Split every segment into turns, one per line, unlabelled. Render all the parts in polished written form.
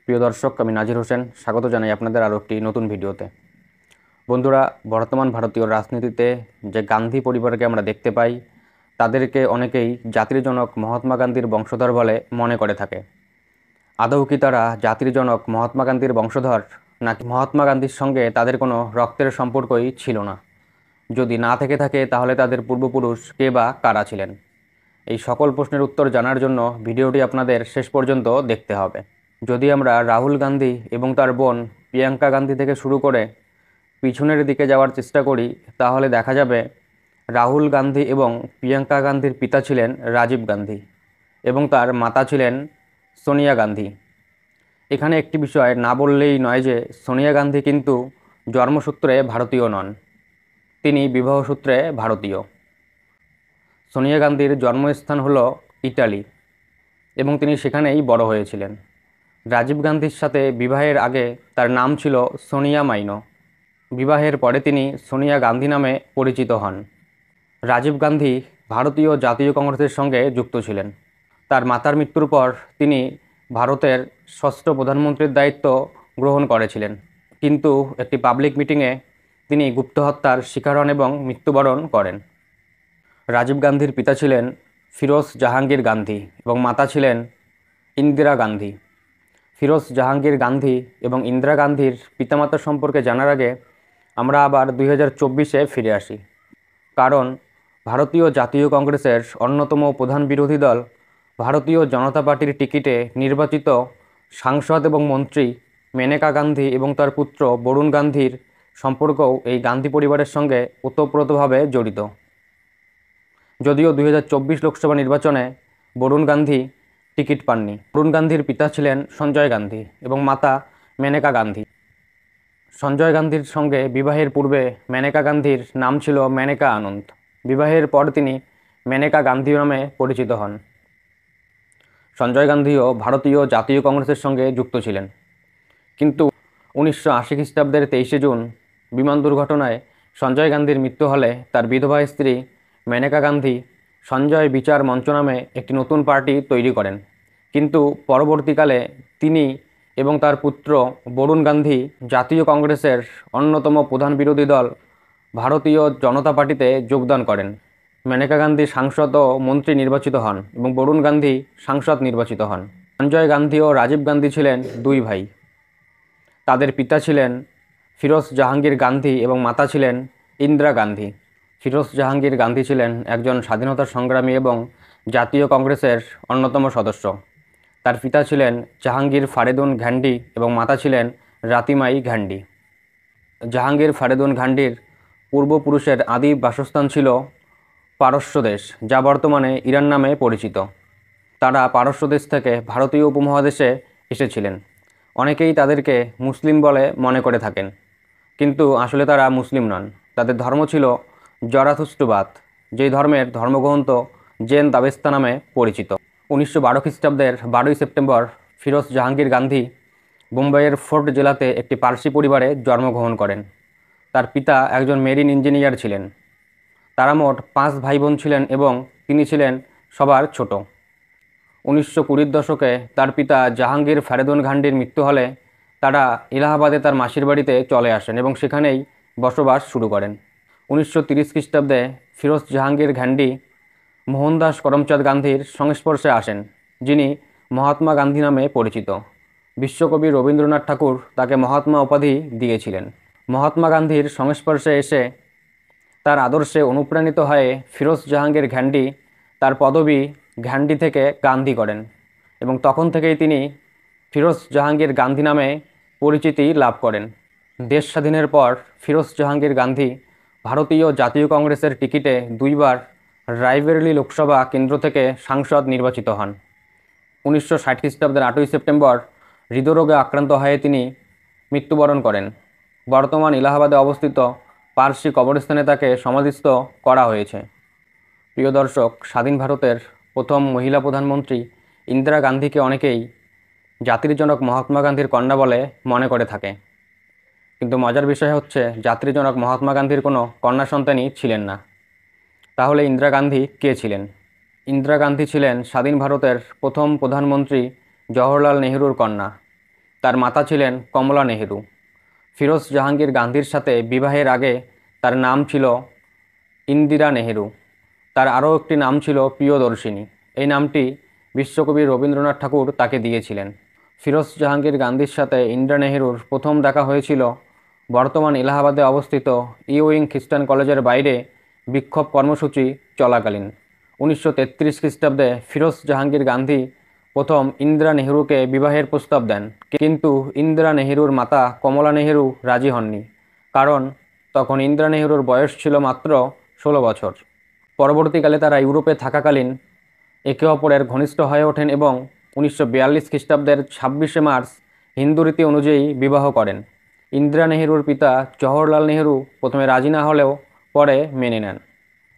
প্রিয় দর্শক, আমি নাজির হোসেন স্বাগত জানাই আপনাদের আরও একটি নতুন ভিডিওতে। বন্ধুরা, বর্তমান ভারতীয় রাজনীতিতে যে গান্ধী পরিবারকে আমরা দেখতে পাই, তাদেরকে অনেকেই জাতির জনক মহাত্মা গান্ধীর বংশধর বলে মনে করে থাকে। আদৌ কি তারা জাতির জনক মহাত্মা গান্ধীর বংশধর, নাকি মহাত্মা গান্ধীর সঙ্গে তাদের কোনো রক্তের সম্পর্কই ছিল না? যদি না থেকে থাকে, তাহলে তাদের পূর্বপুরুষ কে বা কারা ছিলেন? এই সকল প্রশ্নের উত্তর জানার জন্য ভিডিওটি আপনাদের শেষ পর্যন্ত দেখতে হবে। যদি আমরা রাহুল গান্ধী এবং তার বোন প্রিয়াঙ্কা গান্ধী থেকে শুরু করে পিছনের দিকে যাওয়ার চেষ্টা করি, তাহলে দেখা যাবে রাহুল গান্ধী এবং প্রিয়াঙ্কা গান্ধীর পিতা ছিলেন রাজীব গান্ধী এবং তার মাতা ছিলেন সোনিয়া গান্ধী। এখানে একটি বিষয় না বললেই নয় যে সোনিয়া গান্ধী কিন্তু জন্মসূত্রে ভারতীয় নন, তিনি বিবাহসূত্রে ভারতীয়। সোনিয়া গান্ধীর জন্মস্থান হলো ইটালি এবং তিনি সেখানেই বড় হয়েছিলেন। রাজীব গান্ধীর সাথে বিবাহের আগে তার নাম ছিল সোনিয়া মাইনো। বিবাহের পরে তিনি সোনিয়া গান্ধী নামে পরিচিত হন। রাজীব গান্ধী ভারতীয় জাতীয় কংগ্রেসের সঙ্গে যুক্ত ছিলেন। তার মাতার মৃত্যুর পর তিনি ভারতের ষষ্ঠ প্রধানমন্ত্রীর দায়িত্ব গ্রহণ করেছিলেন, কিন্তু একটি পাবলিক মিটিংয়ে তিনি গুপ্ত হত্যার শিকার হন এবং মৃত্যুবরণ করেন। রাজীব গান্ধীর পিতা ছিলেন ফিরোজ জাহাঙ্গীর গান্ধী এবং মাতা ছিলেন ইন্দিরা গান্ধী। ফিরোজ জাহাঙ্গীর গান্ধী এবং ইন্দিরা গান্ধীর পিতামাতা সম্পর্কে জানার আগে আমরা আবার 2024-এ ফিরে আসি। কারণ ভারতীয় জাতীয় কংগ্রেসের অন্যতম প্রধান বিরোধী দল ভারতীয় জনতা পার্টির টিকিটে নির্বাচিত সাংসদ এবং মন্ত্রী মেনকা গান্ধী এবং তার পুত্র বরুণ গান্ধীর সম্পর্কও এই গান্ধী পরিবারের সঙ্গে ওতপ্রোতভাবে জড়িত। যদিও 2024 লোকসভা নির্বাচনে বরুণ গান্ধী টিকিট পাননি। বরুণ গান্ধীর পিতা ছিলেন সঞ্জয় গান্ধী এবং মাতা মেনকা গান্ধী। সঞ্জয় গান্ধীর সঙ্গে বিবাহের পূর্বে মেনকা গান্ধীর নাম ছিল মেনকা আনন্দ। বিবাহের পর তিনি মেনকা গান্ধী নামে পরিচিত হন। সঞ্জয় গান্ধীও ভারতীয় জাতীয় কংগ্রেসের সঙ্গে যুক্ত ছিলেন, কিন্তু 1980 খ্রিস্টাব্দের 23শে জুন বিমান দুর্ঘটনায় সঞ্জয় গান্ধীর মৃত্যু হলে তার বিধবা স্ত্রী মেনকা গান্ধী সঞ্জয় বিচার মঞ্চ নামে একটি নতুন পার্টি তৈরি করেন। কিন্তু পরবর্তীকালে তিনি এবং তার পুত্র বরুণ গান্ধী জাতীয় কংগ্রেসের অন্যতম প্রধান বিরোধী দল ভারতীয় জনতা পার্টিতে যোগদান করেন। মেনকা গান্ধী সাংসদ ও মন্ত্রী নির্বাচিত হন এবং বরুণ গান্ধী সাংসদ নির্বাচিত হন। সঞ্জয় গান্ধী ও রাজীব গান্ধী ছিলেন দুই ভাই। তাদের পিতা ছিলেন ফিরোজ জাহাঙ্গীর গান্ধী এবং মাতা ছিলেন ইন্দিরা গান্ধী। ফিরোজ জাহাঙ্গীর গান্ধী ছিলেন একজন স্বাধীনতা সংগ্রামী এবং জাতীয় কংগ্রেসের অন্যতম সদস্য। তার পিতা ছিলেন জাহাঙ্গীর ফারেদুন ঘান্ডি এবং মাতা ছিলেন রাতিমাই ঘান্ডি। জাহাঙ্গীর ফারেদুন ঘান্ডির পূর্বপুরুষের আদি বাসস্থান ছিল পারস্য দেশ, যা বর্তমানে ইরান নামে পরিচিত। তারা পারস্য দেশ থেকে ভারতীয় উপমহাদেশে এসেছিলেন। অনেকেই তাদেরকে মুসলিম বলে মনে করে থাকেন, কিন্তু আসলে তারা মুসলিম নন। তাদের ধর্ম ছিল জরাথুস্ট্রবাদ, যেই ধর্মের ধর্মগ্রন্থ জেন দাবেস্তা নামে পরিচিত। 1912 খ্রিস্টাব্দের 12ই সেপ্টেম্বর ফিরোজ জাহাঙ্গীর গান্ধী মুম্বাইয়ের ফোর্ট জেলাতে একটি পার্সি পরিবারে জন্মগ্রহণ করেন। তার পিতা একজন মেরিন ইঞ্জিনিয়ার ছিলেন। তারা মোট 5 ভাই বোন ছিলেন এবং তিনি ছিলেন সবার ছোট। 1920-র দশকে তার পিতা জাহাঙ্গীর ফারেদুন ঘান্ডির মৃত্যু হলে তারা এলাহাবাদে তার মাসির বাড়িতে চলে আসেন এবং সেখানেই বসবাস শুরু করেন। 1930 খ্রিস্টাব্দে ফিরোজ জাহাঙ্গীর ঘান্ডি মোহনদাস করমচাঁদ গান্ধীর সংস্পর্শে আসেন, যিনি মহাত্মা গান্ধী নামে পরিচিত। বিশ্বকবি রবীন্দ্রনাথ ঠাকুর তাকে মহাত্মা উপাধি দিয়েছিলেন। মহাত্মা গান্ধীর সংস্পর্শে এসে তার আদর্শে অনুপ্রাণিত হয়ে ফিরোজ জাহাঙ্গীর ঘান্ডি তার পদবি ঘান্ডি থেকে গান্ধী করেন এবং তখন থেকেই তিনি ফিরোজ জাহাঙ্গীর গান্ধী নামে পরিচিতি লাভ করেন। দেশ স্বাধীনের পর ফিরোজ জাহাঙ্গীর গান্ধী ভারতীয় জাতীয় কংগ্রেসের টিকিটে 2বার রায়বেরেলি লোকসভা কেন্দ্র থেকে সাংসদ নির্বাচিত হন। 1960 খ্রিস্টাব্দের 8ই সেপ্টেম্বর হৃদরোগে আক্রান্ত হয়ে তিনি মৃত্যুবরণ করেন। বর্তমান এলাহাবাদে অবস্থিত পার্সি কবরস্থানে তাকে সমাধিস্থ করা হয়েছে। প্রিয় দর্শক, স্বাধীন ভারতের প্রথম মহিলা প্রধানমন্ত্রী ইন্দিরা গান্ধীকে অনেকেই জাতির জনক মহাত্মা গান্ধীর কন্যা বলে মনে করে থাকে, কিন্তু মজার বিষয় হচ্ছে জাতির জনক মহাত্মা গান্ধীর কোনো কন্যা সন্তানই ছিলেন না। তাহলে ইন্দিরা গান্ধী কে ছিলেন? ইন্দিরা গান্ধী ছিলেন স্বাধীন ভারতের প্রথম প্রধানমন্ত্রী জওহরলাল নেহরুর কন্যা। তার মাতা ছিলেন কমলা নেহেরু। ফিরোজ জাহাঙ্গীর গান্ধীর সাথে বিবাহের আগে তার নাম ছিল ইন্দিরা নেহেরু। তার আরও একটি নাম ছিল প্রিয়দর্শিনী। এই নামটি বিশ্বকবি রবীন্দ্রনাথ ঠাকুর তাকে দিয়েছিলেন। ফিরোজ জাহাঙ্গীর গান্ধীর সাথে ইন্দিরা নেহেরুর প্রথম দেখা হয়েছিল বর্তমান এলাহাবাদে অবস্থিত ইউইং খ্রিস্টান কলেজের বাইরে বিক্ষোভ কর্মসূচি চলাকালীন। 1933 খ্রিস্টাব্দে ফিরোজ জাহাঙ্গীর গান্ধী প্রথম ইন্দিরা নেহেরুকে বিবাহের প্রস্তাব দেন, কিন্তু ইন্দিরা নেহেরুর মাতা কমলা নেহেরু রাজি হননি, কারণ তখন ইন্দিরা নেহেরুর বয়স ছিল মাত্র 16 বছর। পরবর্তীকালে তারা ইউরোপে থাকাকালীন একে অপরের ঘনিষ্ঠ হয়ে ওঠেন এবং 1942 খ্রিস্টাব্দের 26শে মার্চ হিন্দু রীতি অনুযায়ী বিবাহ করেন। ইন্দিরা নেহেরুর পিতা জওহরলাল নেহেরু প্রথমে রাজি না হলেও পরে মেনে নেন।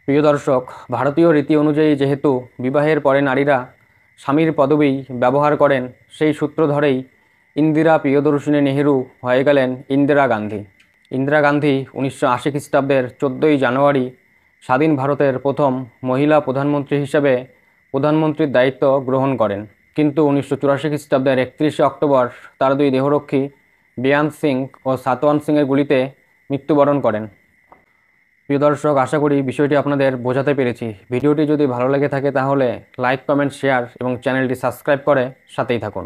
প্রিয় দর্শক, ভারতীয় রীতি অনুযায়ী যেহেতু বিবাহের পরে নারীরা স্বামীর পদবি ব্যবহার করেন, সেই সূত্র ধরেই ইন্দিরা প্রিয়দর্শিনী নেহেরু হয়ে গেলেন ইন্দিরা গান্ধী। ইন্দিরা গান্ধী 1980 খ্রিস্টাব্দের 14ই জানুয়ারি স্বাধীন ভারতের প্রথম মহিলা প্রধানমন্ত্রী হিসেবে প্রধানমন্ত্রীর দায়িত্ব গ্রহণ করেন, কিন্তু 1984 খ্রিস্টাব্দের 31শে অক্টোবর তার দুই দেহরক্ষী বেয়ান্ত সিং ও সাতওয়ান্ত সিংয়ের গুলিতে মৃত্যুবরণ করেন। প্রিয় দর্শক, আশা করি বিষয়টি আপনাদের বোঝাতে পেরেছি। ভিডিওটি যদি ভালো লেগে থাকে তাহলে লাইক, কমেন্ট, শেয়ার এবং চ্যানেলটি সাবস্ক্রাইব করে সাথেই থাকুন।